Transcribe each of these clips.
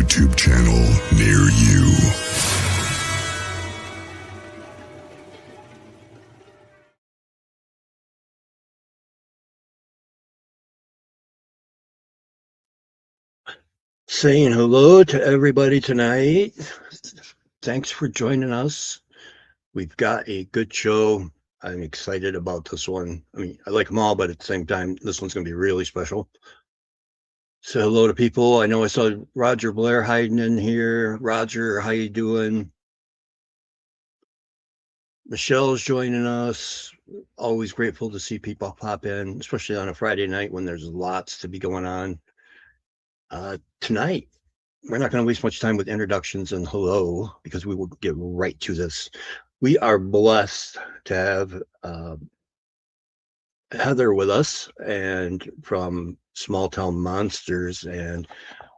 YouTube channel near you. Saying hello to everybody tonight. Thanks for joining us. We've got a good show. I'm excited about this one. I mean, I like them all, but at the same time, this one's going to be really special. Say hello to people. I know I saw Roger Blair hiding in here. Roger, how you doing? Michelle's joining us. Always grateful to see people pop in, especially on a Friday night when there's lots to be going on. Tonight, we're not going to waste much time with introductions and hello because we will get right to this. We are blessed to have Heather with us and from Small Town Monsters, and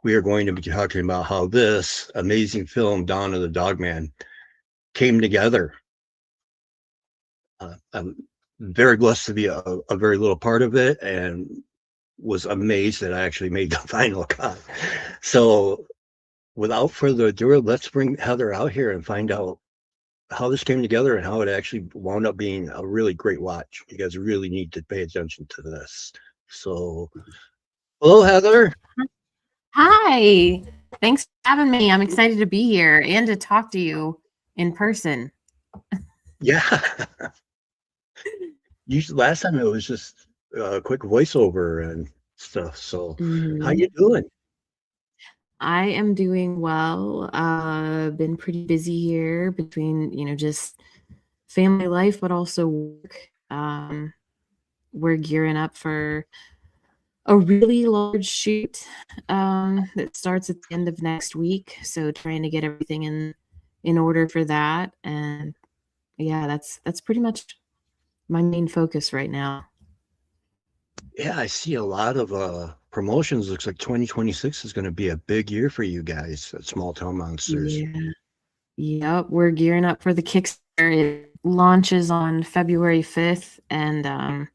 we are going to be talking about how this amazing film, Dawn of the Dogman, came together. I'm very blessed to be a very little part of it and was amazed that I actually made the final cut. So without further ado, let's bring Heather out here and find out how this came together and how it actually wound up being a really great watch. You guys really need to pay attention to this. So, hello, Heather. Hi. Thanks for having me. I'm excited to be here and to talk to you in person. Yeah. Last time it was just a quick voiceover and stuff. So, how you doing? I am doing well. Been pretty busy here between, just family life, but also work. We're gearing up for a really large shoot that starts at the end of next week. So trying to get everything in order for that. And yeah, that's pretty much my main focus right now. Yeah, I see a lot of promotions. Looks like 2026 is going to be a big year for you guys at Small Town Monsters. Yeah. Yep, we're gearing up for the Kickstarter. It launches on February 5th, and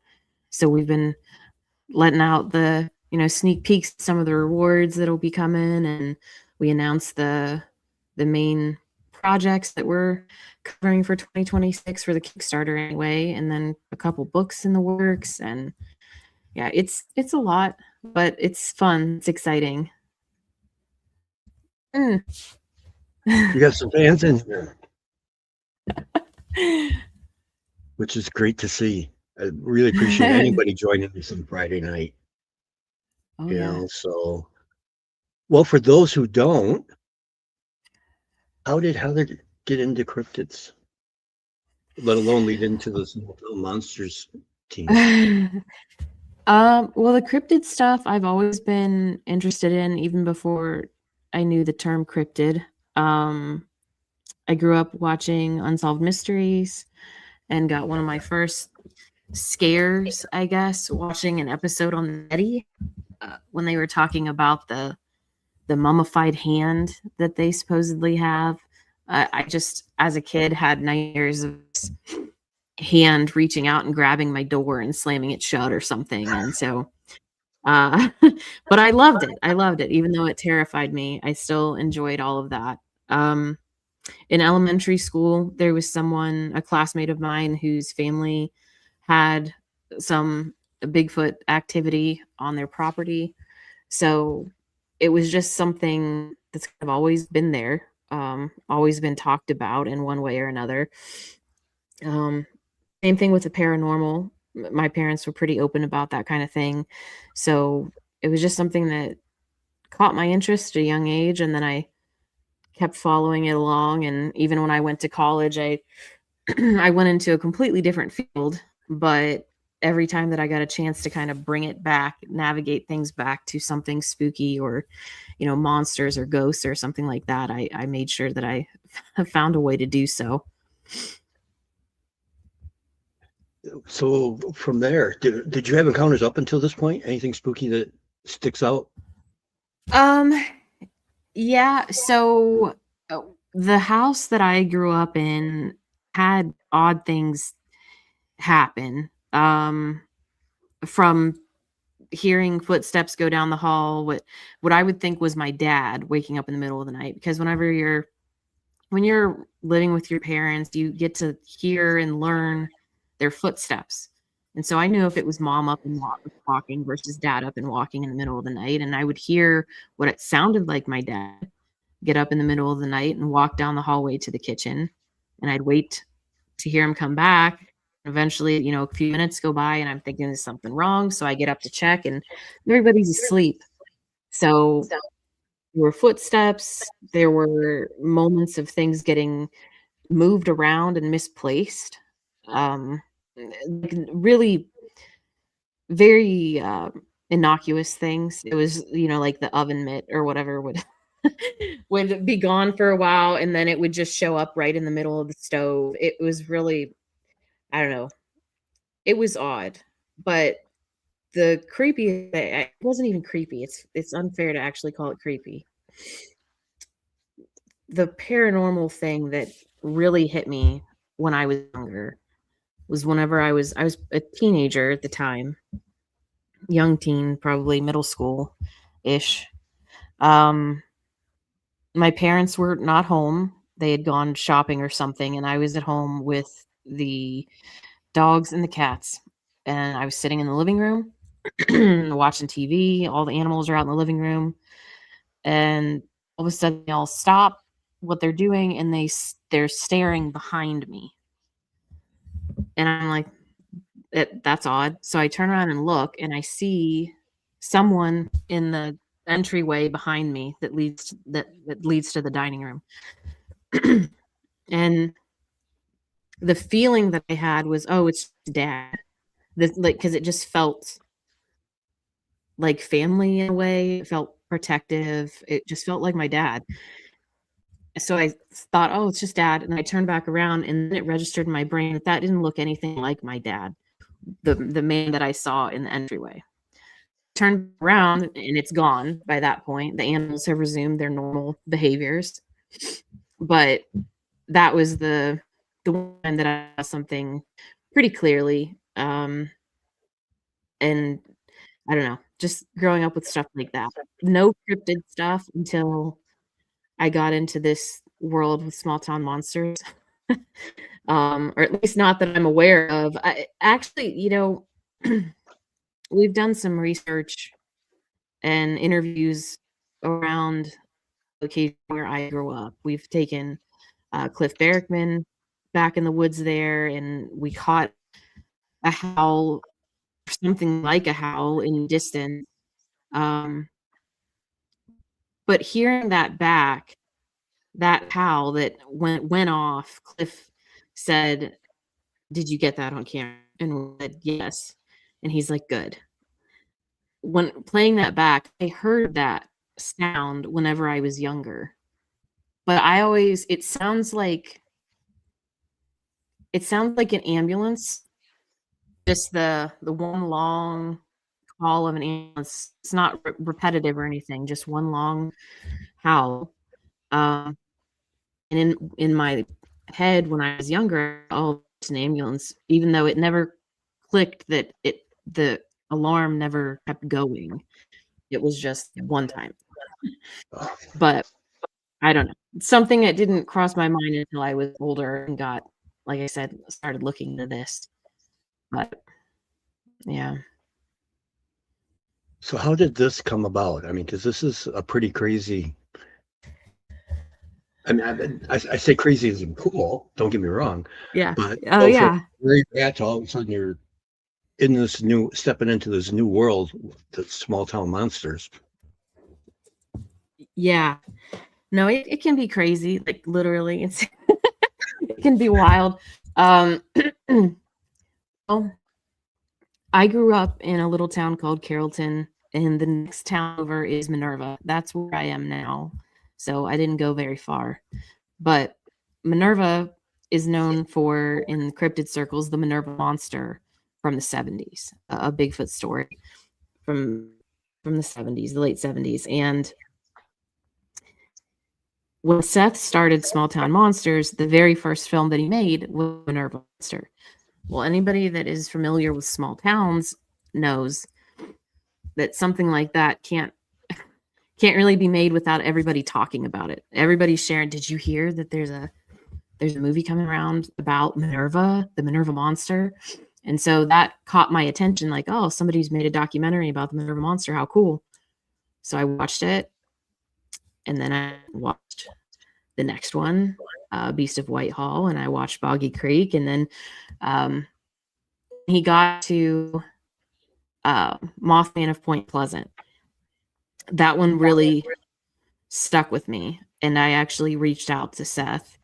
so we've been letting out the sneak peeks, some of the rewards that'll be coming, and we announced the main projects that we're covering for 2026 for the Kickstarter anyway, and then a couple books in the works, and yeah, it's a lot, but it's fun. It's exciting. You got some fans in here, which is great to see. I really appreciate anybody joining us on Friday night. Oh, yeah. So, well, for those who don't, how did Heather get into cryptids, let alone lead into the Small Town Monsters team? Well, the cryptid stuff I've always been interested in, even before I knew the term cryptid. I grew up watching Unsolved Mysteries and got one of my first scares, I guess, watching an episode on Nettie when they were talking about the mummified hand that they supposedly have. I just, as a kid, had nightmares of this hand reaching out and grabbing my door and slamming it shut or something. And so, but I loved it. I loved it. Even though it terrified me, I still enjoyed all of that. In elementary school, there was a classmate of mine, whose family had some Bigfoot activity on their property. So it was just something that's kind of always been there, always been talked about in one way or another. Same thing with the paranormal. My parents were pretty open about that kind of thing. So it was just something that caught my interest at a young age. And then I kept following it along. And even when I went to college, I went into a completely different field. But every time that I got a chance to kind of bring it back, navigate things back to something spooky or, monsters or ghosts or something like that, I made sure that I found a way to do so. So from there, did you have encounters up until this point? Anything spooky that sticks out? Yeah. So the house that I grew up in had odd things happen. From hearing footsteps go down the hall, what I would think was my dad waking up in the middle of the night, because when you're living with your parents, you get to hear and learn their footsteps. And so I knew if it was mom up and walking versus dad up and walking in the middle of the night, and I would hear what it sounded like my dad get up in the middle of the night and walk down the hallway to the kitchen, and I'd wait to hear him come back. Eventually, a few minutes go by and I'm thinking there's something wrong. So I get up to check and everybody's asleep. So there were footsteps. There were moments of things getting moved around and misplaced. Like really very innocuous things. It was, like the oven mitt or whatever would would be gone for a while and then it would just show up right in the middle of the stove. It was really, I don't know. It was odd, but the creepy it wasn't even creepy. It's unfair to actually call it creepy. The paranormal thing that really hit me when I was younger was whenever I was a teenager at the time, young teen, probably middle school ish. My parents were not home. They had gone shopping or something, and I was at home with the dogs and the cats. And I was sitting in the living room watching TV. All the animals are out in the living room. And all of a sudden, they all stop what they're doing and they're staring behind me. And I'm like, that's odd. So I turn around and look, and I see someone in the entryway behind me that leads to the dining room. And the feeling that I had was, oh, it's dad. Because it just felt like family in a way. It felt protective. It just felt like my dad. So I thought, oh, it's just dad. And I turned back around, and then it registered in my brain that didn't look anything like my dad, the man that I saw in the entryway. Turned around, and it's gone by that point. The animals have resumed their normal behaviors. But that was the one that I saw something pretty clearly. And I don't know, just growing up with stuff like that. No cryptid stuff until I got into this world with small town monsters. Or at least not that I'm aware of. We've done some research and interviews around the location where I grew up. We've taken Cliff Barrickman back in the woods there, and we caught a howl, something like a howl in the distance. But hearing that howl that went off, Cliff said, "Did you get that on camera?" And we said, "Yes." And he's like, "Good." When playing that back, I heard that sound whenever I was younger. But it sounds like an ambulance. Just the one long call of an ambulance. It's not repetitive or anything, just one long howl. And in my head when I was younger, oh, it's an ambulance, even though it never clicked that the alarm never kept going. It was just one time. But I don't know. It's something that didn't cross my mind until I was older and got, like I said, started looking into this. But yeah. So how did this come about? I mean, because this is a pretty crazy. I mean, I say crazy isn't cool. Don't get me wrong. Yeah. But Very bad to all of a sudden you're stepping into this new world, the small town monsters. Yeah. No, it can be crazy. Like literally, it can be wild. Well, I grew up in a little town called Carrollton, and the next town over is Minerva. That's where I am now. So I didn't go very far. But Minerva is known for, in cryptid circles, the Minerva monster from the 70s, a Bigfoot story from the 70s, the late 70s. And when Seth started Small Town Monsters, the very first film that he made was Minerva Monster. Well, anybody that is familiar with small towns knows that something like that can't really be made without everybody talking about it. Everybody's sharing. Did you hear that there's a movie coming around about Minerva, the Minerva monster? And so that caught my attention, like, oh, somebody's made a documentary about the Minerva monster. How cool. So I watched it. And then I watched the next one, Beast of Whitehall, and I watched Boggy Creek. And then he got to Mothman of Point Pleasant. That one really stuck with me. And I actually reached out to Seth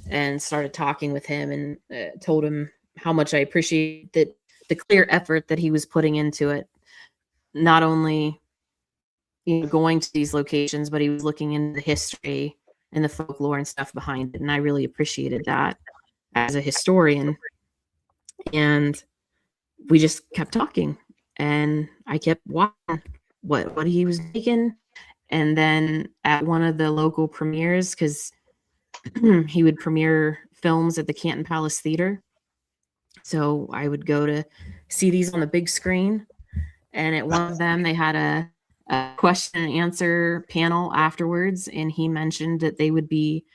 and started talking with him and told him how much I appreciate that the clear effort that he was putting into it. Not only going to these locations, but he was looking into the history and the folklore and stuff behind it. And I really appreciated that as a historian. And we just kept talking, and I kept watching what he was making. And then at one of the local premieres, because he would premiere films at the Canton Palace Theater. So I would go to see these on the big screen. And at one of them, they had a question and answer panel afterwards. And he mentioned that they would be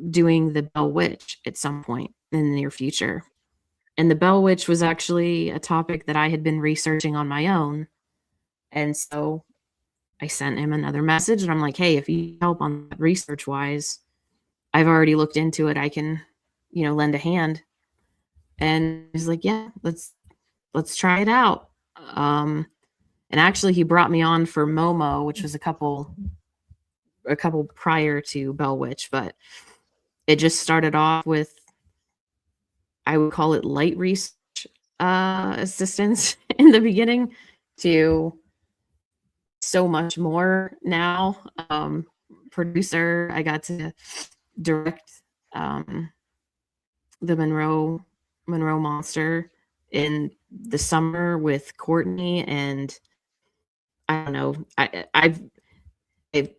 doing the Bell Witch at some point in the near future. And the Bell Witch was actually a topic that I had been researching on my own. And so I sent him another message, and I'm like, hey, if you help on that research wise, I've already looked into it. I can, lend a hand. And he's like, yeah, let's try it out. And actually he brought me on for Momo, which was a couple prior to Bell Witch, but it just started off with, I would call it light research assistance in the beginning, to so much more now. Producer, I got to direct the Monroe Monster in the summer with Courtney, and I don't know, I've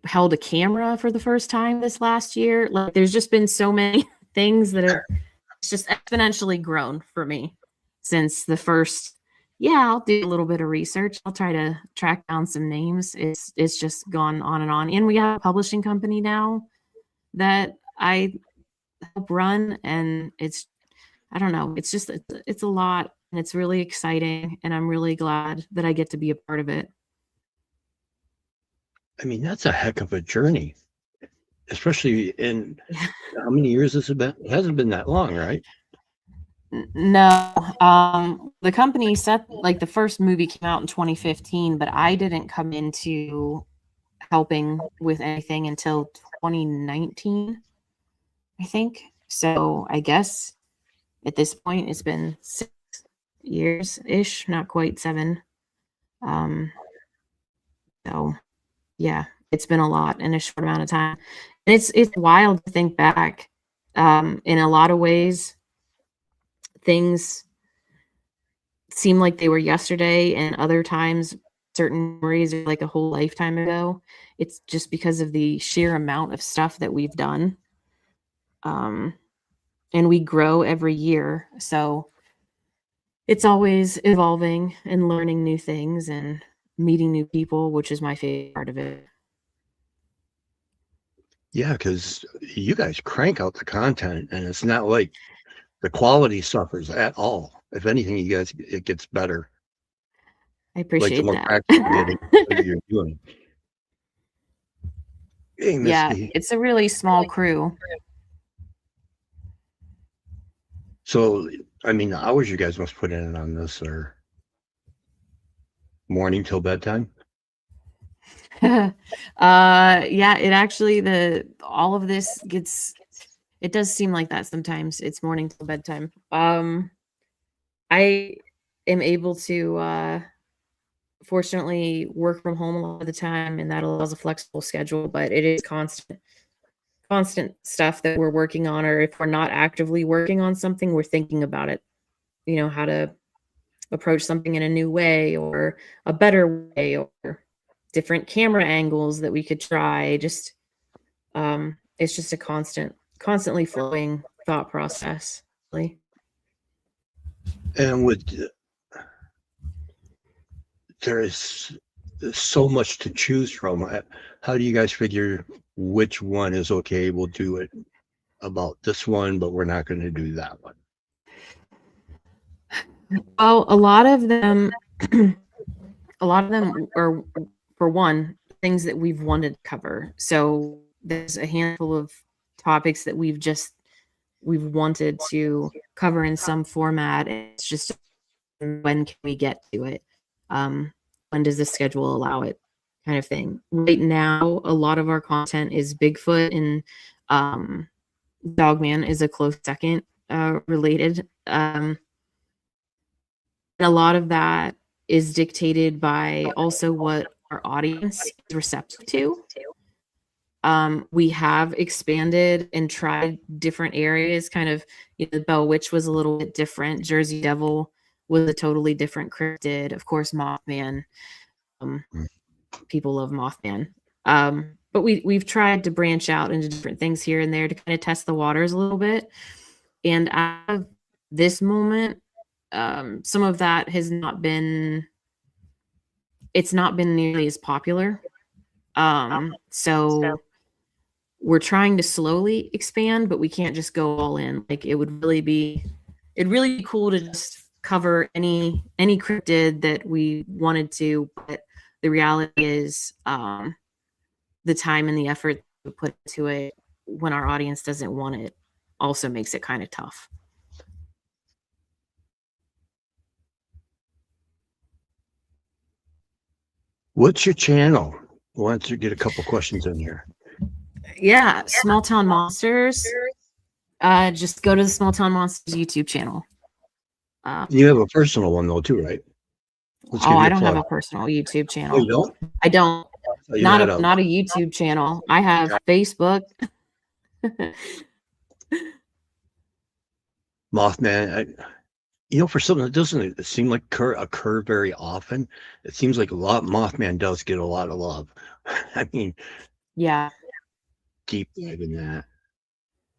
held a camera for the first time this last year. Like, there's just been so many things that have just exponentially grown for me since the first. I'll do a little bit of research. I'll try to track down some names. It's just gone on and on. And we have a publishing company now that I help run, and I don't know, it's just, it's a lot, and it's really exciting, and I'm really glad that I get to be a part of it. I mean, that's a heck of a journey, especially in how many years has it been? It hasn't been that long, right? No. The company set, like, the first movie came out in 2015, but I didn't come into helping with anything until 2019, I think. So I guess at this point it's been 6 years ish, not quite 7. So yeah, it's been a lot in a short amount of time. And it's wild to think back. In a lot of ways, things seem like they were yesterday, and other times certain memories are like a whole lifetime ago. It's just because of the sheer amount of stuff that we've done. And we grow every year. So it's always evolving and learning new things and meeting new people, which is my favorite part of it. Yeah, because you guys crank out the content, and it's not like the quality suffers at all. If anything, it gets better. I appreciate the more that. practice you're doing. Hey, Misty. Yeah, it's a really small crew. So, I mean, the hours you guys must put in on this are morning till bedtime? Yeah, it actually, all of this gets, it does seem like that sometimes. It's morning till bedtime. I am able to fortunately work from home a lot of the time, and that allows a flexible schedule, but it is constant stuff that we're working on, or if we're not actively working on something, we're thinking about it, how to approach something in a new way or a better way, or different camera angles that we could try. Just it's just a constantly flowing thought process, really. And there is so much to choose from. How do you guys figure which one is okay? We'll do it about this one, but we're not going to do that one. Well, a lot of them are, for one, things that we've wanted to cover. So there's a handful of topics that we've wanted to cover in some format. It's just, when can we get to it? When does the schedule allow it? Kind of thing. Right now, a lot of our content is Bigfoot, and Dogman is a close second related. And a lot of that is dictated by also what our audience is receptive to. We have expanded and tried different areas. Kind of, the Bell Witch was a little bit different. Jersey Devil was a totally different cryptid. Of course, Mothman. People love Mothman. But we've tried to branch out into different things here and there to kind of test the waters a little bit. And out of this moment, some of that has not been nearly as popular. So we're trying to slowly expand, but we can't just go all in. Like, it'd really be cool to just cover any cryptid that we wanted to, but the reality is, the time and the effort we put into it when our audience doesn't want it also makes it kind of tough. What's your channel? Why don't you get a couple questions in here? Yeah, Small Town Monsters. Just go to the Small Town Monsters YouTube channel. You have a personal one though too, right? I don't have a personal YouTube channel. Oh, you don't? I don't. Not a YouTube channel. I have Facebook. Mothman, for something that doesn't seem like occur very often, it seems like Mothman does get a lot of love. I mean, yeah, deep dive in that.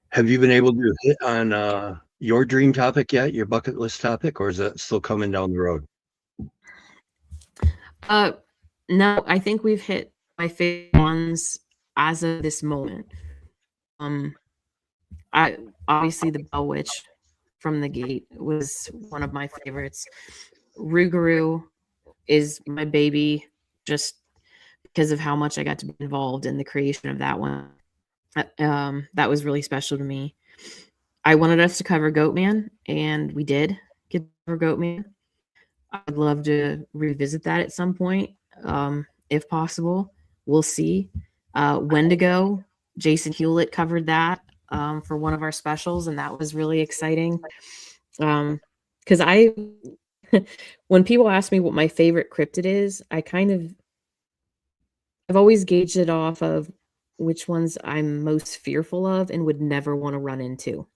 Have you been able to hit on your dream topic yet, your bucket list topic, or is that still coming down the road? No, I think we've hit my favorite ones as of this moment. I obviously the Bell Witch from the gate was one of my favorites. Rougarou is my baby, just because of how much I got to be involved in the creation of that one. That was really special to me. I wanted us to cover Goatman, and we did get to cover Goatman. I'd love to revisit that at some point, if possible. We'll see. Wendigo, Jason Hewlett covered that for one of our specials, and that was really exciting. Because when people ask me what my favorite cryptid is, I've always gauged it off of which ones I'm most fearful of and would never want to run into.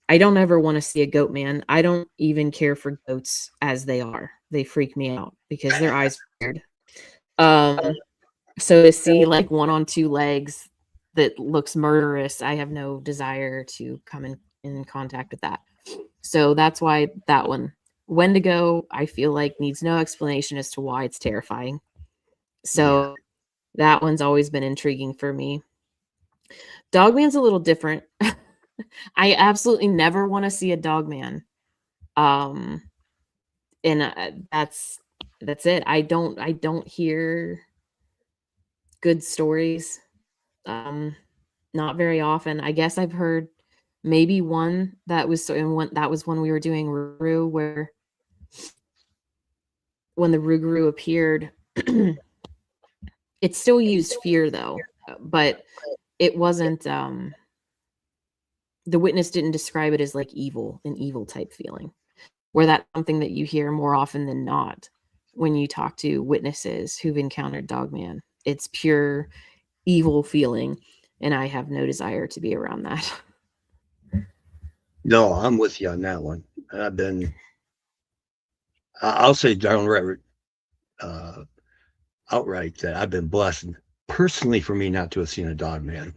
I don't ever want to see a goat man. I don't even care for goats as they are. They freak me out because their eyes are weird. So to see like one on two legs that looks murderous, I have no desire to come in contact with that. So that's why that one. Wendigo, I feel like, needs no explanation as to why it's terrifying. So that one's always been intriguing for me. Dogman's a little different. I absolutely never want to see a Dogman. And that's it. I don't hear good stories. Not very often. I guess I've heard maybe one that was when we were doing Rougarou, where when the Rougarou appeared, it still used fear though, but it wasn't the witness didn't describe it as like an evil type feeling, where that's something that you hear more often than not when you talk to witnesses who've encountered Dogman. It's pure evil feeling, and I have no desire to be around that. No, I'm with you on that one. I'll say downright outright that I've been blessed personally for me not to have seen a Dogman.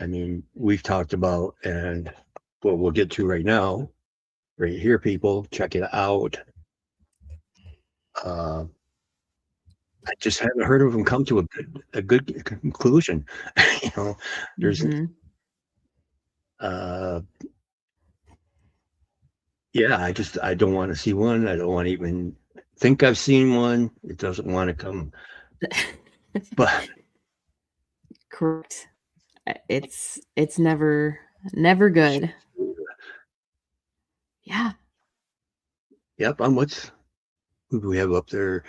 I mean, we've talked about, and what we'll get to right now, right here, people, check it out. I just haven't heard of them come to a good conclusion. You know, there's yeah, I don't want to see one. I don't want to even think I've seen one. It doesn't want to come. But Correct. It's never good. Yeah. Yep, who do we have up there?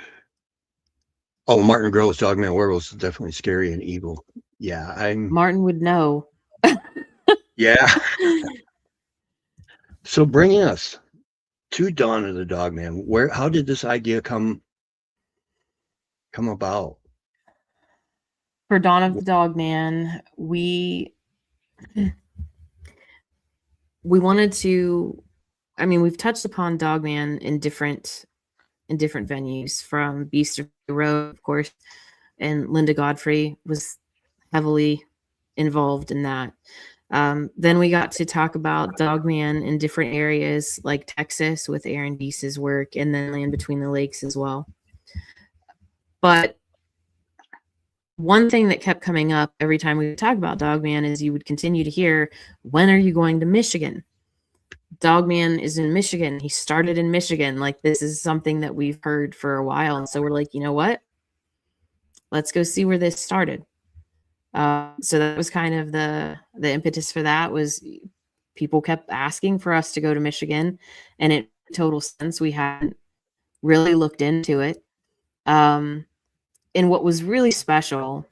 Oh, Martin Grove's Dogman Werewolves is definitely scary and evil. Yeah, Martin would know. yeah. So bringing us to Dawn of the Dogman, how did this idea come about? For Dawn of the Dogman, we wanted to, I mean, we've touched upon Dogman in different venues, from Beast of the Road, of course, and Linda Godfrey was heavily involved in that. Then we got to talk about Dogman in different areas like Texas with Aaron Deese's work, and then Land Between the Lakes as well. But one thing that kept coming up every time we would talk about Dogman is you would continue to hear, when are you going to Michigan? Dogman is in Michigan. He started in Michigan. Like, this is something that we've heard for a while. And so we're like, you know what? Let's go see where this started. So that was kind of the impetus for that. Was people kept asking for us to go to Michigan, and it made total sense. We hadn't really looked into it. And what was really special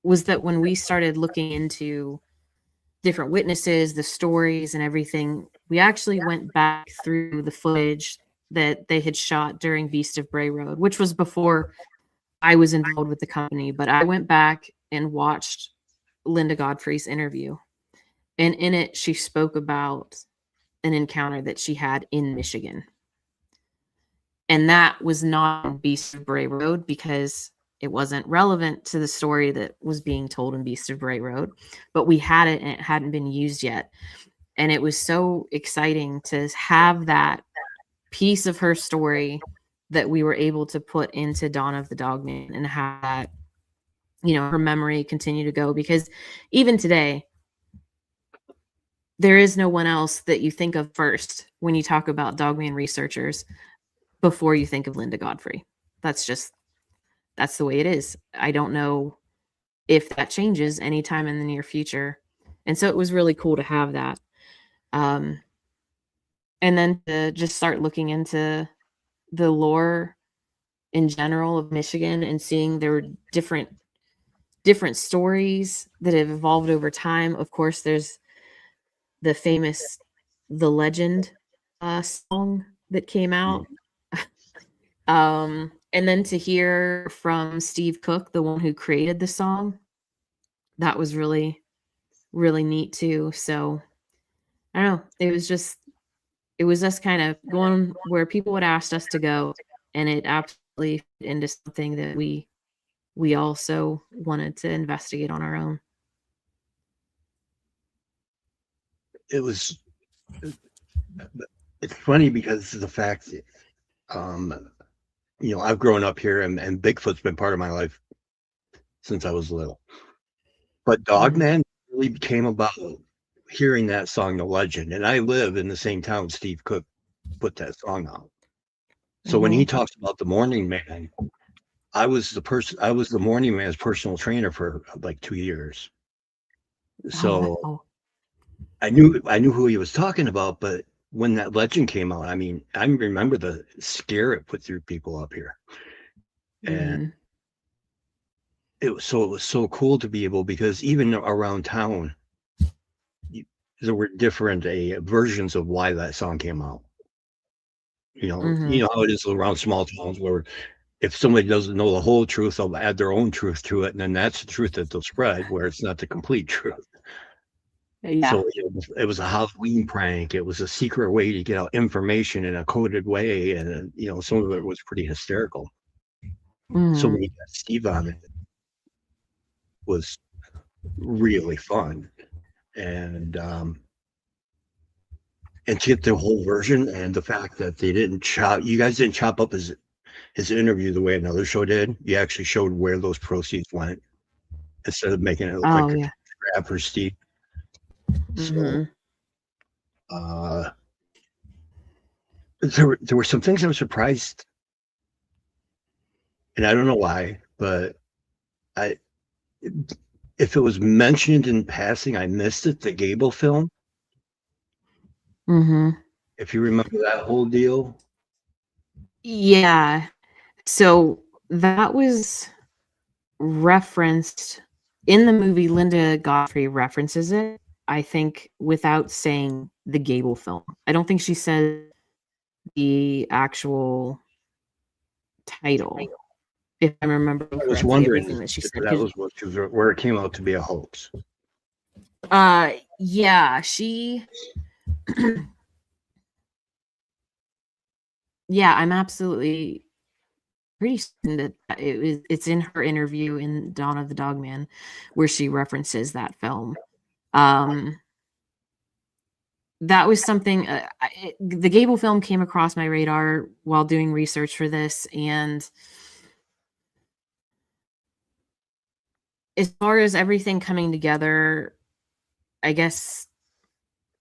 was that when we started looking into different witnesses, the stories and everything, we actually went back through the footage that they had shot during Beast of Bray Road, which was before I was involved with the company. But I went back and watched Linda Godfrey's interview. And in it, she spoke about an encounter that she had in Michigan. And that was not in Beast of Bray Road because it wasn't relevant to the story that was being told in Beast of Bray Road. But we had it, and it hadn't been used yet. And it was so exciting to have that piece of her story that we were able to put into Dawn of the Dogman, and have that, you know, her memory continue to go. Because even today, there is no one else that you think of first when you talk about Dogman researchers before you think of Linda Godfrey. That's the way it is. I don't know if that changes anytime in the near future. And so it was really cool to have that. And then to just start looking into the lore in general of Michigan, and seeing there were different stories that have evolved over time. Of course, there's the famous The Legend song that came out. And then to hear from Steve Cook, the one who created the song, that was really, really neat too. So I don't know. It was us kind of going where people had asked us to go, and it absolutely fit into something that we also wanted to investigate on our own. It's funny because of the fact that, you know, I've grown up here, and Bigfoot's been part of my life since I was little. But Dogman really came about hearing that song, The Legend. And I live in the same town Steve Cook put that song out. So when he talks about the Morning Man, I was the Morning Man's personal trainer for like 2 years. So I knew who he was talking about. But when that legend came out, I mean, I remember the scare it put through people up here. And it was so cool to be able, because even around town, there were different versions of why that song came out. You know how it is around small towns, where if somebody doesn't know the whole truth, they'll add their own truth to it, and then that's the truth that they'll spread, where it's not the complete truth. Yeah. So it was a Halloween prank. It was a secret way to get out information in a coded way, and you know, some of it was pretty hysterical. So when you got Steve on it, was really fun. And to get the whole version, and the fact that they didn't you guys didn't chop up his interview the way another show did. You actually showed where those proceeds went instead of making it look like Oh you're yeah. grab her Steve. Mm-hmm. So there were some things I was surprised, and I don't know why, but I if it was mentioned in passing, I missed it. The Gable film, Mm-hmm. if you remember that whole deal. Yeah. So that was referenced in the movie. Linda Godfrey references it, I think, without saying the Gable film. I don't think she said the actual title, if I remember I was correctly, wondering everything that she if said. that was where it came out to be a hoax. Yeah, she yeah, I'm absolutely pretty certain that it's in her interview in Dawn of the Dogman where she references that film. That was something, the Gable film came across my radar while doing research for this, and as far as everything coming together, I guess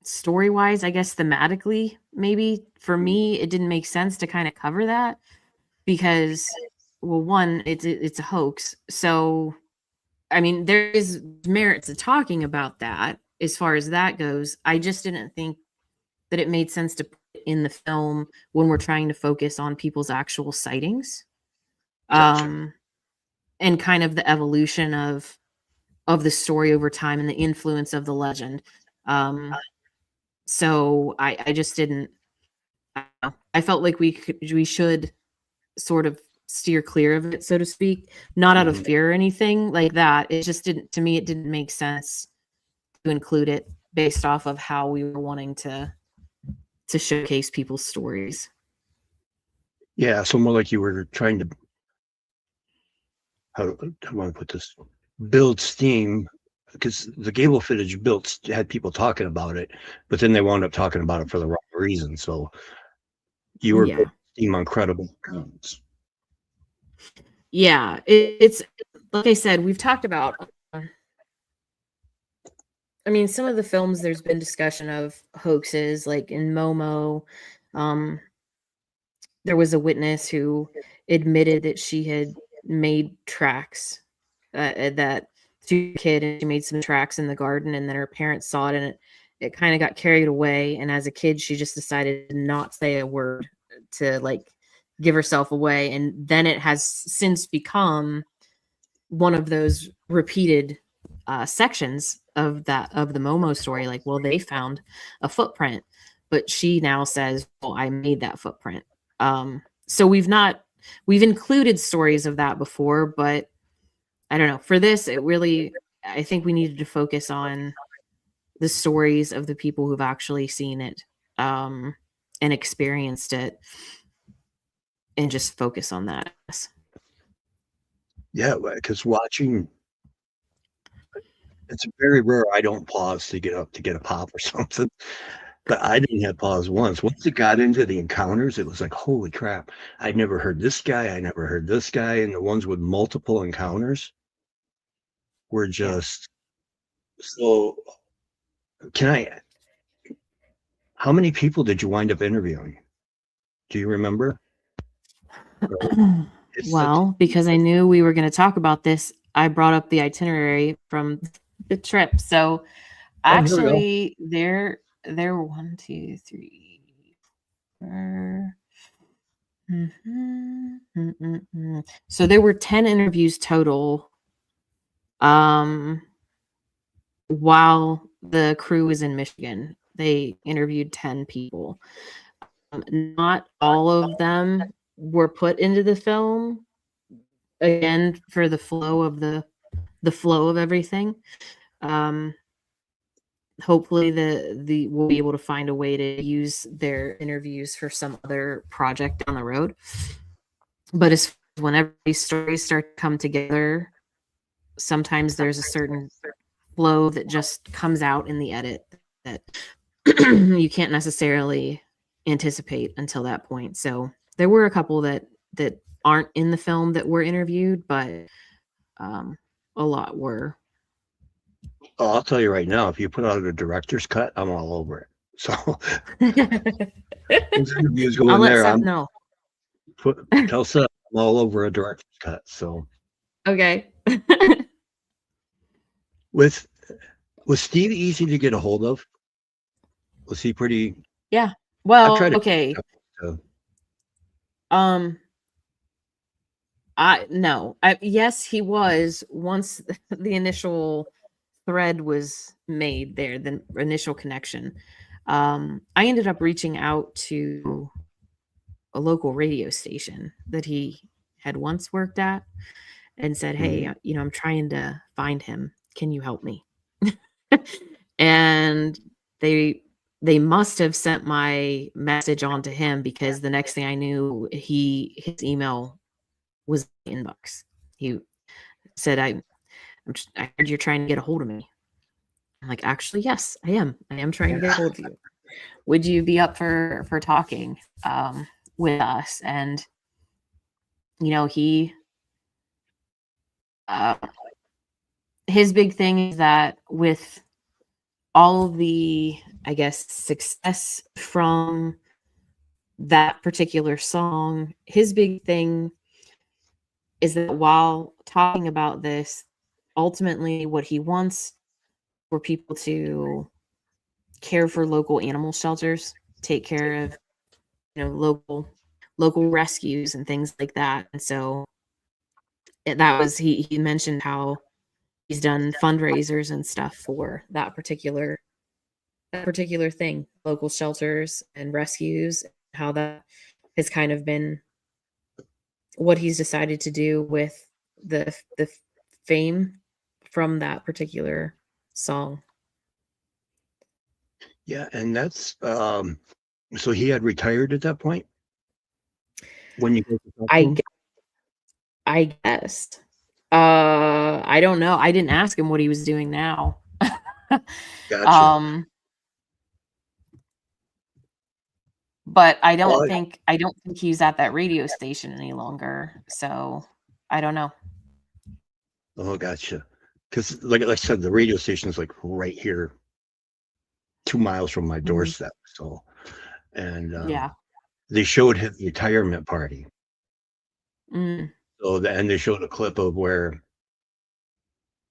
story-wise, I guess thematically, maybe for me, it didn't make sense to kind of cover that because, well, one, it's a hoax. So, I mean, there is merit to talking about that as far as that goes. I just didn't think that it made sense to put it in the film when we're trying to focus on people's actual sightings. Gotcha. And kind of the evolution of the story over time and the influence of the legend. So I just didn't. I don't know. I felt like we should sort of steer clear of it, so to speak, not out of Mhm. fear or anything like that. It just didn't, to me, it didn't make sense to include it based off of how we were wanting to showcase people's stories. Yeah, so more like you were trying to, how do I want to put this, build steam, because the Gable footage had people talking about it, but then they wound up talking about it for the wrong reason. So you were building Yeah. steam on credible accounts. Yeah. It's like I said, we've talked about, I mean, some of the films there's been discussion of hoaxes, like in Momo. Um, there was a witness who admitted that she had made tracks, that she was a kid and she made some tracks in the garden, and then her parents saw it, and it kind of got carried away. And as a kid, she just decided to not say a word to like give herself away. And then it has since become one of those repeated sections of the Momo story. Like, well, they found a footprint, but she now says, "Well, I made that footprint." So we've included stories of that before, but I don't know. For this, it really, I think we needed to focus on the stories of the people who've actually seen it, and experienced it, and just focus on that. Yeah, because watching, it's very rare I don't pause to get up to get a pop or something. But I didn't have pause once. Once it got into the encounters, it was like, holy crap. I'd never heard this guy. I never heard this guy. And the ones with multiple encounters were Yeah. just so. Can I, how many people did you wind up interviewing? Do you remember? It's such, Well, because I knew we were going to talk about this, I brought up the itinerary from the trip. So oh, here we go. actually, there were 1, 2, 3, 4. So there were 10 interviews total. While the crew was in Michigan, they interviewed 10 people. Not all of them were put into the film, again, for the flow of the flow of everything. Hopefully the we'll be able to find a way to use their interviews for some other project down the road. But as whenever these stories start to come together, sometimes there's a certain flow that just comes out in the edit that you can't necessarily anticipate until that point. So there were a couple that aren't in the film that were interviewed, but a lot were. Oh, I'll tell you right now, if you put out a director's cut, I'm all over it. So those interviews go I'll in let there. Seth know. Tell Seth I'm all over a director's cut. So Okay. was Steve easy to get a hold of? Was he pretty? Yeah. I've Well, tried to. okay. Yes, he was once the initial thread was made there, the initial connection. I ended up reaching out to a local radio station that he had once worked at and said, "Hey, I'm trying to find him. Can you help me?" And they must have sent my message on to him, because the next thing I knew, his email was in the inbox. He said, I heard you're trying to get a hold of me." I'm like, "Actually, yes, I am. I am trying to get a hold of you. Would you be up for talking with us?" And he his big thing is that with all the, I guess, success from that particular song, his big thing is that while talking about this, ultimately what he wants for people to care for local animal shelters, take care of, local rescues and things like that. And so that was, he mentioned how he's done fundraisers and stuff for that particular thing, local shelters and rescues, how that has kind of been what he's decided to do with the fame from that particular song. Yeah, and that's so he had retired at that point when you guys talked to him? I guess. I don't know. I didn't ask him what he was doing now. Gotcha. But I don't think he's at that radio station any longer. So I don't know. Oh, gotcha. Because like I said, the radio station is like right here, 2 miles from my doorstep. So, and yeah, they showed his retirement party. So and they showed a clip of where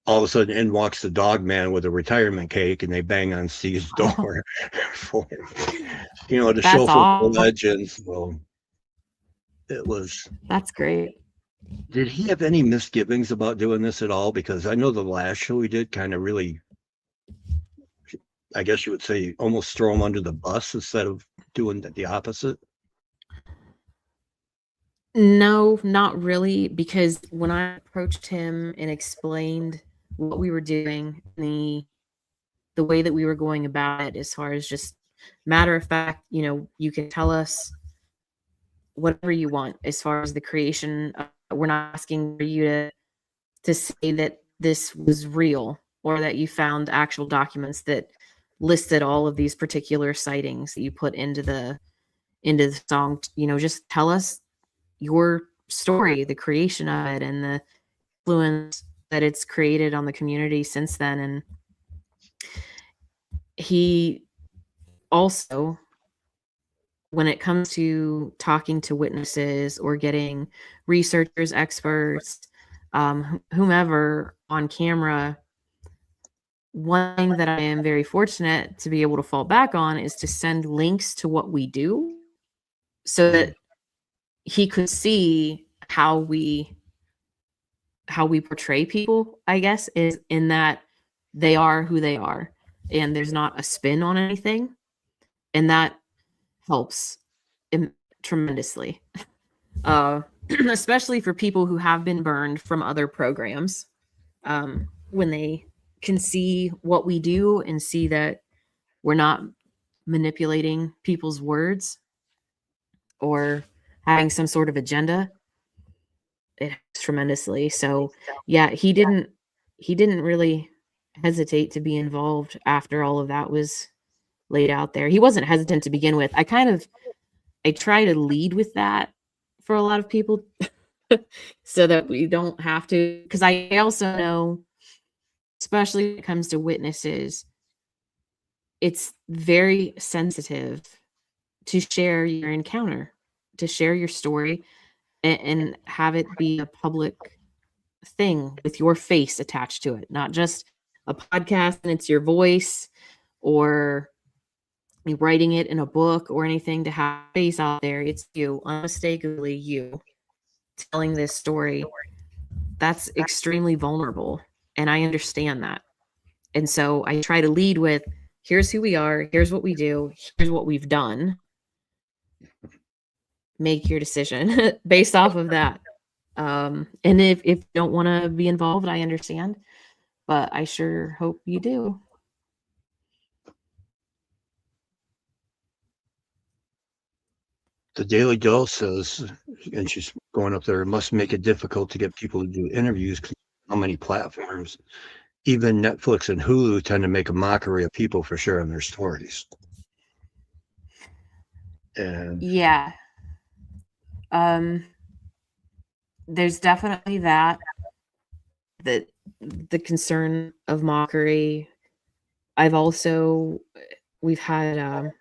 all of a sudden in walks the Dogman with a retirement cake, and they bang on Steve's door for to show for legends. So it was. That's great. Did he have any misgivings about doing this at all? Because I know the last show he did kind of really, I guess you would say, almost throw him under the bus instead of doing the opposite. No, not really, because when I approached him and explained what we were doing, the way that we were going about it, as far as just matter of fact, you can tell us whatever you want as far as the creation. We're not asking for you to say that this was real, or that you found actual documents that listed all of these particular sightings that you put into the song. Just tell us your story, the creation of it, and the influence that it's created on the community since then. And he also, when it comes to talking to witnesses or getting researchers, experts, whomever on camera, one thing that I am very fortunate to be able to fall back on is to send links to what we do, so that he could see how we portray people, I guess, is in that they are who they are, and there's not a spin on anything. And that helps tremendously, especially for people who have been burned from other programs, when they can see what we do and see that we're not manipulating people's words or having some sort of agenda. It helps tremendously. So yeah, he didn't really hesitate to be involved after all of that was laid out there. He wasn't hesitant to begin with. I try to lead with that for a lot of people, so that we don't have to. Because I also know, especially when it comes to witnesses, it's very sensitive to share your encounter, to share your story, and have it be a public thing with your face attached to it, not just a podcast and it's your voice, or you writing it in a book or anything to have face out there. It's you, unmistakably you, telling this story. That's extremely vulnerable. And I understand that. And so I try to lead with, here's who we are, here's what we do, here's what we've done. Make your decision based off of that. And if you don't want to be involved, I understand. But I sure hope you do. The Daily Dose says, and she's going up there, it must make it difficult to get people to do interviews because how many platforms, even Netflix and Hulu, tend to make a mockery of people for sharing their stories. And yeah, there's definitely that the concern of mockery. We've had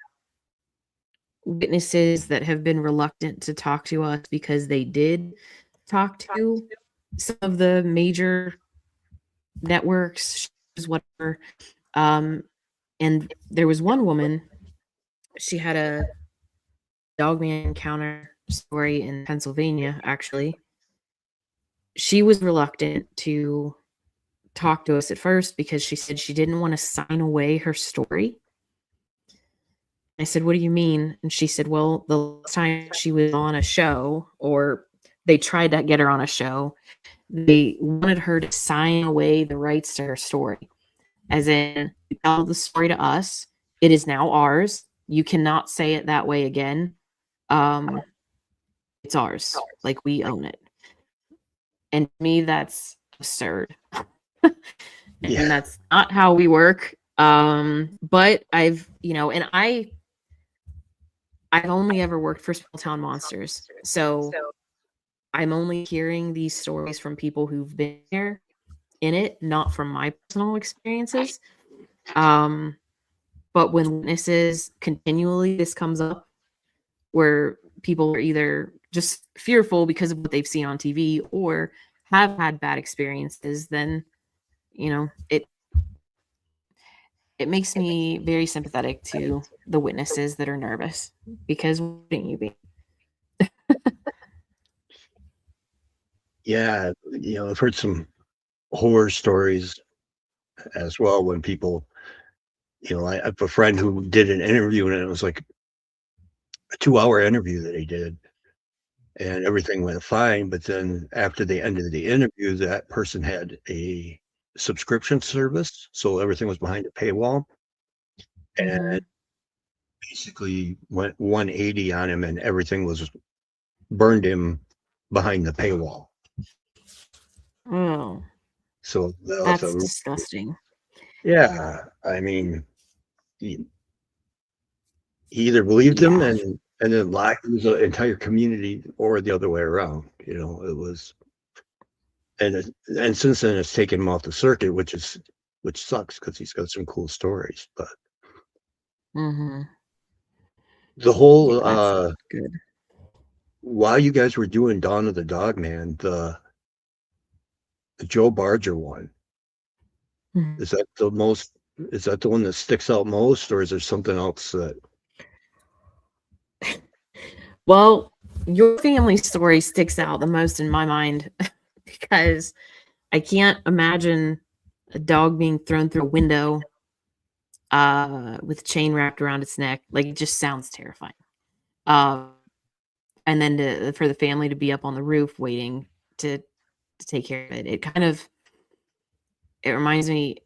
witnesses that have been reluctant to talk to us because they did talk to some of the major networks, whatever. And there was one woman, she had a Dogman encounter story in Pennsylvania, actually. She was reluctant to talk to us at first because she said she didn't want to sign away her story. I said, what do you mean? And she said, well, the last time she was on a show, or they tried to get her on a show, they wanted her to sign away the rights to her story. As in, you tell the story to us, it is now ours. You cannot say it that way again. It's ours. Like, we own it. And to me, that's absurd. And that's not how we work. But I've only ever worked for small town monsters. So I'm only hearing these stories from people who've been there in it, not from my personal experiences. But when witnesses continually, this comes up where people are either just fearful because of what they've seen on TV or have had bad experiences, then, it makes me very sympathetic to the witnesses that are nervous, because wouldn't you be? yeah, I've heard some horror stories as well when people, I have a friend who did an interview and it was like a 2-hour interview that he did and everything went fine. But then after they ended the interview, that person had a subscription service. So everything was behind a paywall. And basically went 180 on him and everything was burned him behind the paywall. Oh, so that's disgusting. Yeah, I mean, he either believed him and then lied to the entire community, or the other way around. It was, and since then it's taken him off the circuit, which sucks because he's got some cool stories. But the whole good. While you guys were doing Dawn of the Dogman, the Joe Barger one, is that the one that sticks out most, or is there something else that? Well, your family story sticks out the most in my mind because I can't imagine a dog being thrown through a window with a chain wrapped around its neck. Like, it just sounds terrifying. And then for the family to be up on the roof waiting to take care of it. It reminds me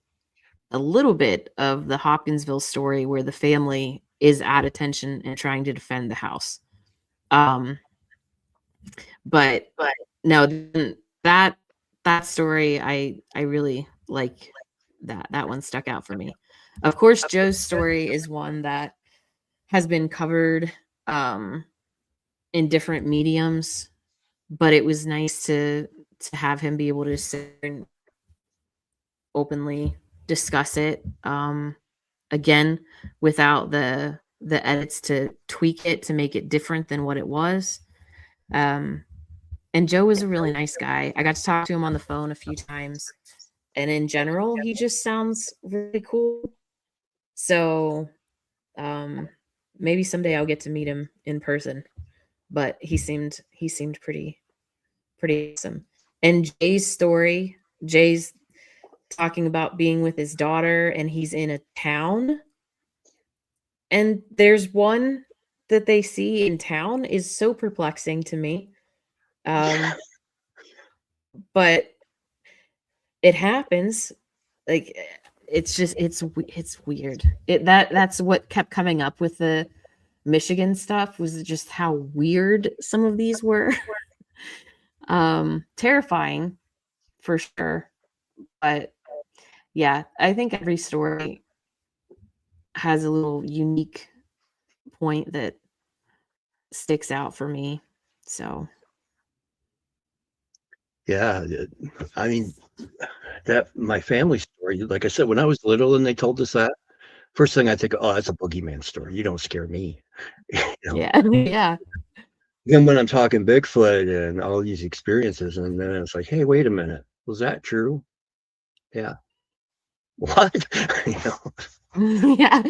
a little bit of the Hopkinsville story where the family is at attention and trying to defend the house. But no, that story, I really like that one stuck out for me. Of course, Joe's story is one that has been covered in different mediums but it was nice to have him be able to sit and openly discuss it. Again, without the edits to tweak it to make it different than what it was. And Joe was a really nice guy. I got to talk to him on the phone a few times, and in general, he just sounds really cool. So, maybe someday I'll get to meet him in person. But he seemed pretty awesome. And Jay's talking about being with his daughter, and he's in a town. And there's one that they see in town is so perplexing to me. But it happens. Like, it's just it's weird. That's what kept coming up with the Michigan stuff, was just how weird some of these were. Terrifying for sure. But yeah, I think every story has a little unique point that sticks out for me. So Yeah, I mean, that my family story, like I said, when I was little and they told us that, first thing I think, oh, that's a boogeyman story. You don't scare me. yeah. Yeah. Then when I'm talking Bigfoot and all these experiences, and then it's like, hey, wait a minute, was that true? Yeah. What? Yeah.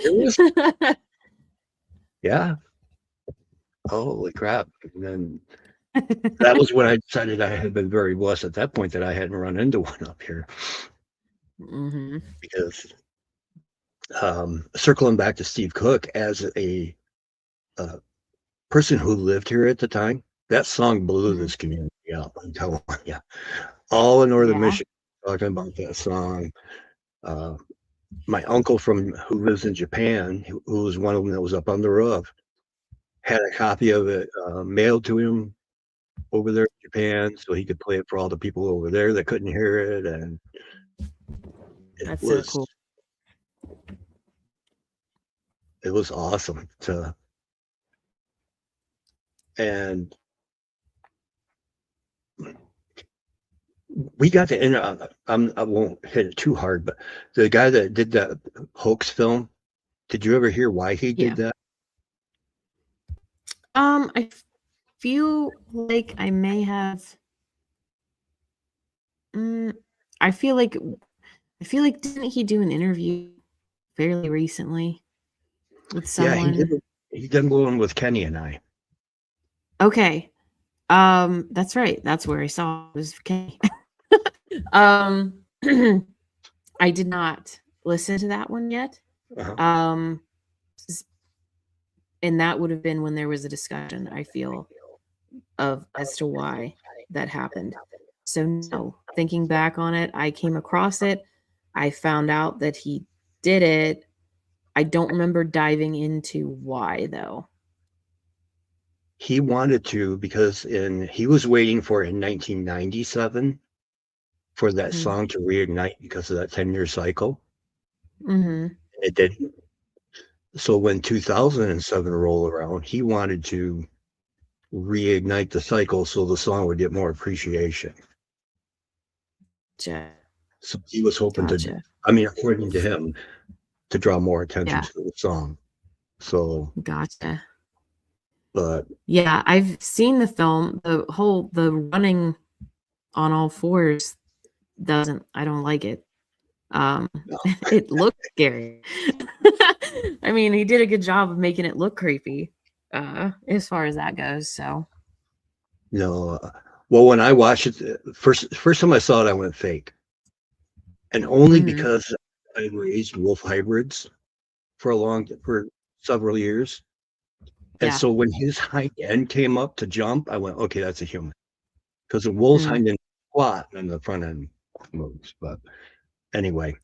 Yeah. Holy crap. And then that was when I decided I had been very blessed at that point that I hadn't run into one up here. Mm-hmm. Because circling back to Steve Cook, as a person who lived here at the time, that song blew this community up. I'm telling you, all in northern Michigan talking about that song. My uncle who lives in Japan, who was one of them that was up on the roof, had a copy of it mailed to him over there in Japan, so he could play it for all the people over there that couldn't hear it, and that's so cool. It was awesome and we got to. I won't hit it too hard, but the guy that did that hoax film, did you ever hear why he did that? I feel like I may have. I feel like didn't he do an interview fairly recently with someone? Yeah, he did one with Kenny and I. Okay. That's right. That's where I saw it was Kenny. I did not listen to that one yet. Uh-huh. And that would have been when there was a discussion, I feel, as to why that happened. So no, thinking back on it, I came across it. I found out that he did it. I don't remember diving into why, though. He wanted to, because he was waiting for in 1997 for that song to reignite because of that 10-year cycle. Mm-hmm. It didn't. So when 2007 rolled around, he wanted to reignite the cycle so the song would get more appreciation. Gotcha. So he was hoping to, I mean, according to him, to draw more attention to the song. So gotcha. But yeah, I've seen the film. The running on all fours I don't like it. No. It looks scary. I mean, he did a good job of making it look creepy, as far as that goes. So no, well, when I watched it first time I saw it, I went fake, and only because I raised wolf hybrids for several years. And so when his hind end came up to jump, I went, okay, that's a human. Because the wolf's hind end squat and the front end moves. But anyway,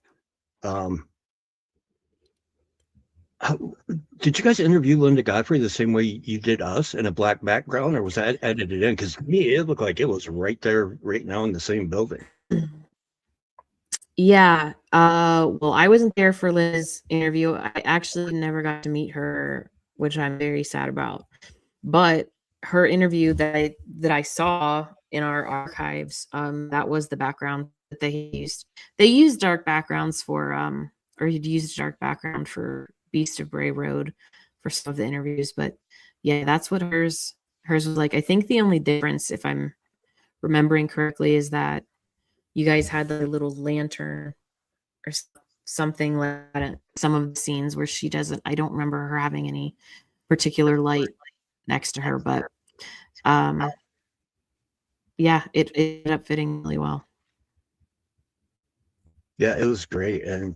did you guys interview Linda Godfrey the same way you did us in a black background, or was that edited in? Because to me, it looked like it was right there, right now in the same building. Yeah. Well, I wasn't there for Linda's interview. I actually never got to meet her, which I'm very sad about. But her interview that I saw in our archives, that was the background that they used. They used dark backgrounds for or he'd used dark background for Beast of Bray Road for some of the interviews, but yeah, that's what hers was like. I think the only difference, if I'm remembering correctly, is that you guys had the little lantern or something like that in some of the scenes where she doesn't. I don't remember her having any particular light next to her, but yeah, it ended up fitting really well. Yeah, it was great, and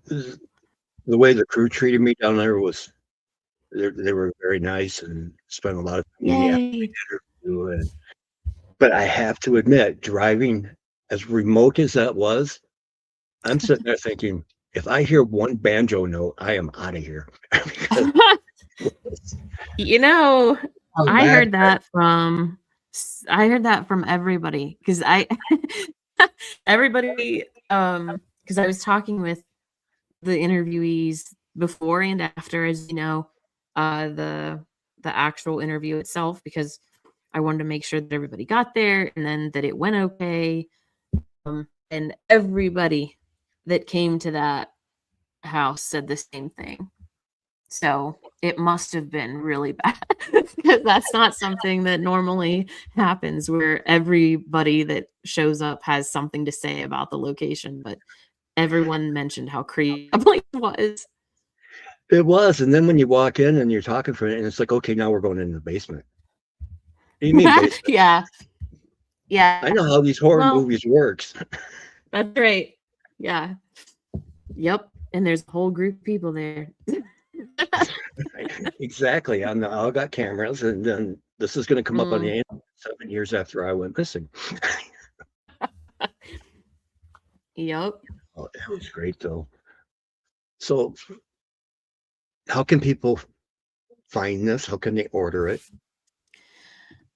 the way the crew treated me down there was they were very nice and spent a lot of time with me after Yay! the interview. And but I have to admit, driving as remote as that was, I'm sitting there thinking, if I hear one banjo note, I am out of here. You know, I back heard that from everybody because everybody because I was talking with the interviewees before and after, as you know, the actual interview itself, because I wanted to make sure that everybody got there and then that it went okay. And everybody that came to that house said the same thing. So it must have been really bad because that's not something that normally happens where everybody that shows up has something to say about the location, but everyone mentioned how creepy the place was. it was, and then when you walk in and you're talking for it, and it's like, okay, now we're going in the basement. What do you mean basement? Yeah. Yeah. I know how these horror movies works. That's right. Yeah. Yep. And there's a whole group of people there. Exactly. I all got cameras, and then this is going to come up on the internet 7 years after I went missing. Yep. Oh, it was great though. So, how can people find this? How can they order it?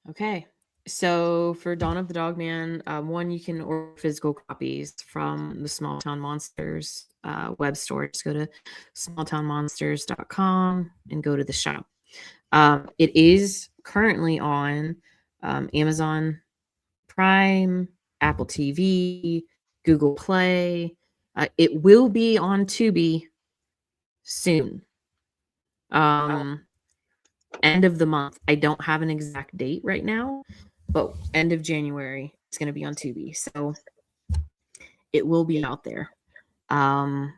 Okay. So for Dawn of the Dogman, one, you can order physical copies from the Small Town Monsters web store. Just go to smalltownmonsters.com and go to the shop. It is currently on Amazon Prime, Apple TV, Google Play. It will be on Tubi soon. End of the month. I don't have an exact date right now, but end of January it's going to be on Tubi. So it will be out there. At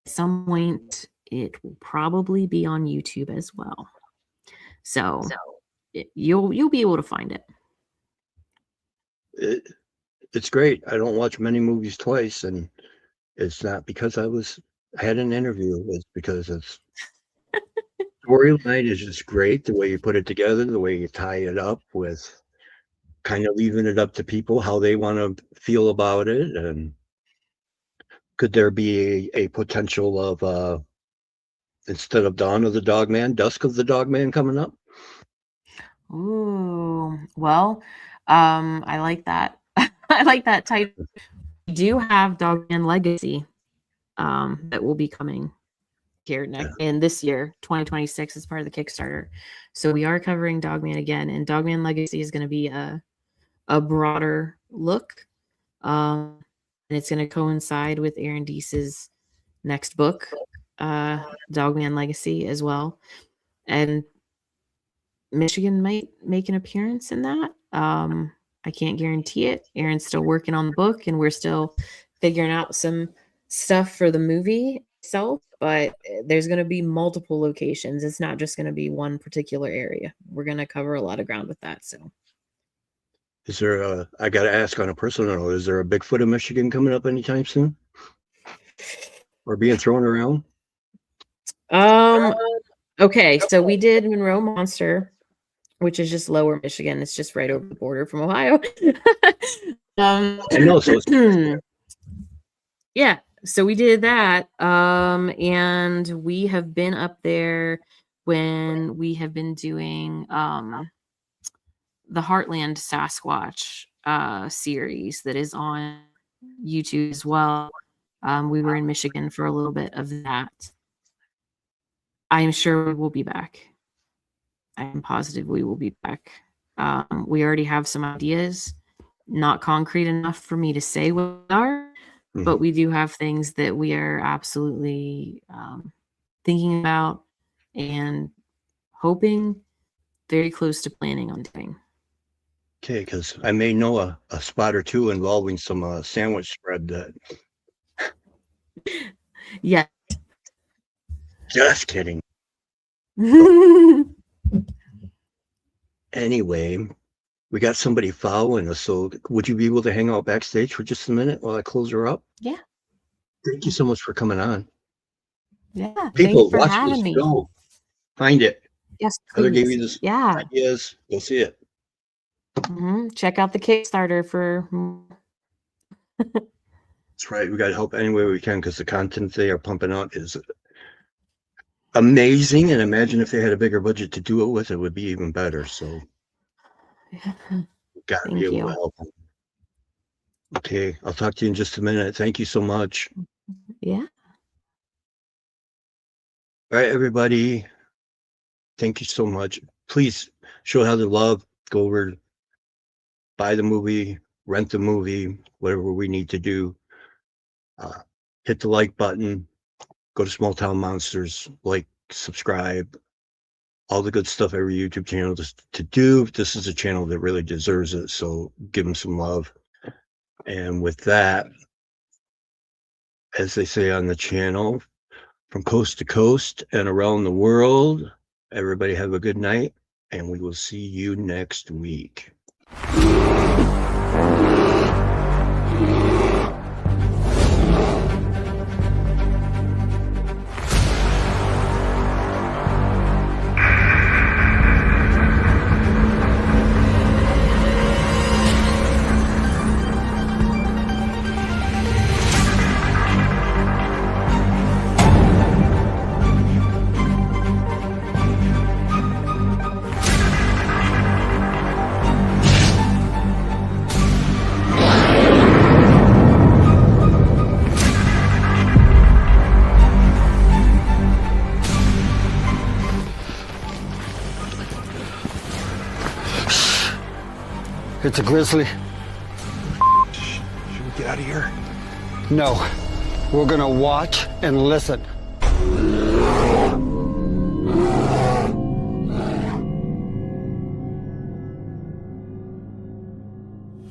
some point it will probably be on YouTube as well. So you'll be able to find it. It's great. I don't watch many movies twice, and it's not because I had an interview. It's because it's storyline is just great. The way you put it together, the way you tie it up with kind of leaving it up to people how they want to feel about it, and could there be a potential of instead of Dawn of the Dogman, Dusk of the Dogman coming up? Ooh, well, I like that. I like that title. We do have Dogman Legacy that will be coming here next in this year, 2026, as part of the Kickstarter. So we are covering Dogman again, and Dogman Legacy is going to be a broader look. And it's going to coincide with Aaron Deese's next book, Dogman Legacy, as well. And Michigan might make an appearance in that. I can't guarantee it. Aaron's still working on the book, and we're still figuring out some stuff for the movie itself, but there's going to be multiple locations. It's not just going to be one particular area. We're going to cover a lot of ground with that. So is there I got to ask on a personal note, is there a Bigfoot of Michigan coming up anytime soon or being thrown around? Okay, so we did Monroe Monster, which is just lower Michigan. It's just right over the border from Ohio. I know, so yeah, so we did that. And we have been up there when we have been doing the Heartland Sasquatch series that is on YouTube as well. We were in Michigan for a little bit of that. I am sure we will be back. I'm positive we will be back. We already have some ideas, not concrete enough for me to say what they are, but we do have things that we are absolutely thinking about and hoping, very close to planning on doing. Okay, because I may know a spot or two involving some sandwich spread that. Yeah. Just kidding. Anyway, we got somebody following us, so would you be able to hang out backstage for just a minute while I close her up? Yeah. Thank you so much for coming on. Yeah. People, Thanks for watch having this me. show. Find it. Yes, Heather gave please. you this Yeah. ideas. Go see it. Check out the Kickstarter for. That's right. We got to help any way we can because the content they are pumping out is amazing. And imagine if they had a bigger budget to do it with, it would be even better. So, got to be able to help them. Okay, I'll talk to you in just a minute. Thank you so much. Yeah. All right, everybody. Thank you so much. Please show Heather love. Go over, buy the movie, rent the movie, whatever we need to do. Hit the like button. Go to Small Town Monsters. Like, subscribe. All the good stuff every YouTube channel to do. This is a channel that really deserves it. So give them some love. And with that, as they say on the channel, from coast to coast and around the world, everybody have a good night, and we will see you next week. It's a grizzly. Should we get out of here? No, we're gonna watch and listen.